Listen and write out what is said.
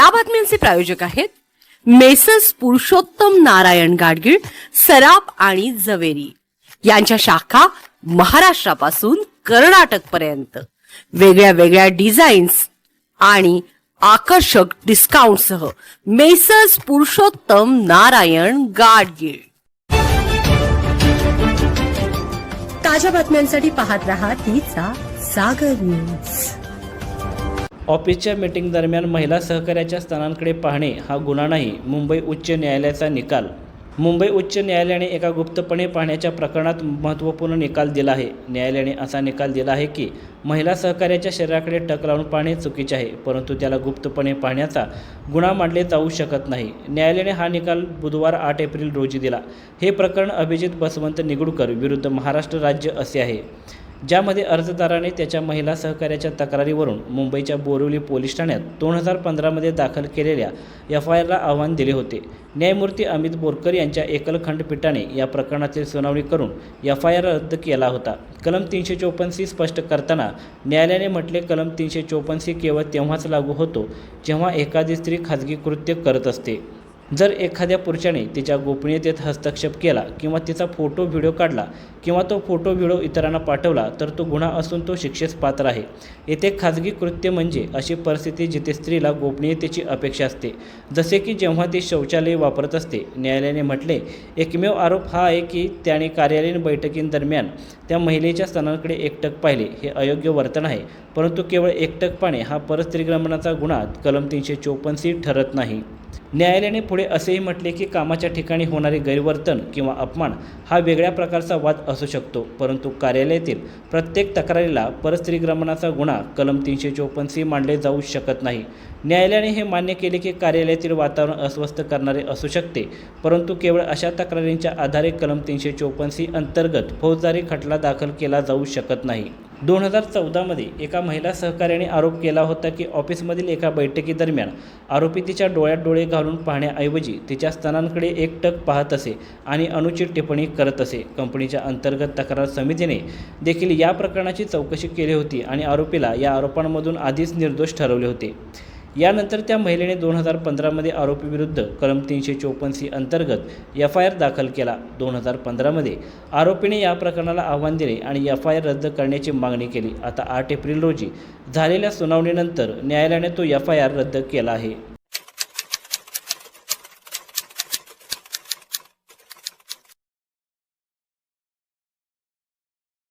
या बातम्यांचे प्रायोजक आहेत मेसर्स पुरुषोत्तम नारायण गाडगीळ, सराफ आणि जवेरी यांच्या शाखा महाराष्ट्रापासून कर्नाटक पर्यंत वेगळ्या वेगळ्या डिझाईन्स आणि आकर्षक डिस्काउंटसह मेसर्स पुरुषोत्तम नारायण गाडगीळ। ताज्या बातम्यांसाठी पाहत रहा तिचा सागर न्यूज। ऑफिसच्या मीटिंग दरम्यान महिला सहकार्याच्या स्थानांकडे पाहणे हा गुन्हा नाही, मुंबई उच्च न्यायालयाचा निकाल। मुंबई उच्च न्यायालयाने एका गुप्तपणे पाहण्याच्या प्रकरणात महत्त्वपूर्ण निकाल दिला आहे। न्यायालयाने असा निकाल दिला आहे की महिला सहकार्याच्या शरीराकडे टक लावून पाहणे चुकीचे आहे, परंतु त्याला गुप्तपणे पाहण्याचा गुन्हा मानले जाऊ शकत नाही। न्यायालयाने हा निकाल बुधवार 8 एप्रिल रोजी दिला। हे प्रकरण अभिजित बसवंत निगुडकर विरुद्ध महाराष्ट्र राज्य असे आहे, ज्यामध्ये अर्जदाराने त्याच्या महिला सहकार्याच्या तक्रारीवरून मुंबईच्या बोरिवली पोलीस ठाण्यात 2015 मध्ये दाखल केलेल्या FIRला आव्हान दिले होते। न्यायमूर्ती अमित बोरकर यांच्या एकल खंडपीठाने या प्रकरणाची सुनावणी करून FIR रद्द केला होता। कलम 354C स्पष्ट करताना न्यायालयाने म्हटले, कलम 354C केवळ तेव्हाच लागू होतो जेव्हा एखादी स्त्री खाजगी कृत्य करत असते। जर एखाद्या पुरुषाने तिच्या गोपनीयतेत हस्तक्षेप केला किंवा तिचा फोटो व्हिडिओ काढला किंवा तो फोटो व्हिडिओ इतरांना पाठवला तर तो गुन्हा असून तो शिक्षेस पात्र आहे। येथे खाजगी कृत्य म्हणजे अशी परिस्थिती जिथे स्त्रीला गोपनीयतेची अपेक्षा असते, जसे की जेव्हा ती शौचालय वापरत असते। न्यायालयाने म्हटले, एकमेव आरोप हा आहे की त्याने कार्यालयीन बैठकींदरम्यान त्या महिलेच्या स्तनांकडे एकटक पाहिले। हे अयोग्य वर्तन आहे, परंतु केवळ एकटक पाहणे हा परस्त्रीगमनाचा गुन्हा कलम 354C ठरत नाही। न्यायालयाने पुढे असेही म्हटले की कामाच्या ठिकाणी होणारे गैरवर्तन किंवा अपमान हा वेगळ्या प्रकारचा वाद असू शकतो, परंतु कार्यालयातील प्रत्येक तक्रारीला परस्त्रीगमनाचा गुन्हा कलम 354C मानले जाऊ शकत नाही। न्यायालयाने हे मान्य केले की कार्यालयातील वातावरण अस्वस्थ करणारे असू शकते, परंतु केवळ अशा तक्रारींच्या आधारे कलम 354C अंतर्गत फौजदारी खटला दाखल केला जाऊ शकत नाही। 2014 मध्ये एका महिला सहकार्याने आरोप केला होता की ऑफिसमधील एका बैठकीदरम्यान आरोपी तिच्या डोळ्यात डोळे घालून पाहण्याऐवजी तिच्या स्तनांकडे एकटक पाहत असे आणि अनुचित टिप्पणी करत असे। कंपनीच्या अंतर्गत तक्रार समितीने देखील या प्रकरणाची चौकशी केली होती आणि आरोपीला या आरोपांमधून आधीच निर्दोष ठरवले होते। यानंतर त्या महिलेने 2015 मध्ये आरोपीविरुद्ध कलम 354C अंतर्गत FIR दाखल केला। 2015 मध्ये आरोपीने या प्रकरणाला आव्हान दिले आणि FIR रद्द करण्याची मागणी केली। आता 8 एप्रिल रोजी झालेल्या सुनावणीनंतर न्यायालयाने तो FIR रद्द केला आहे।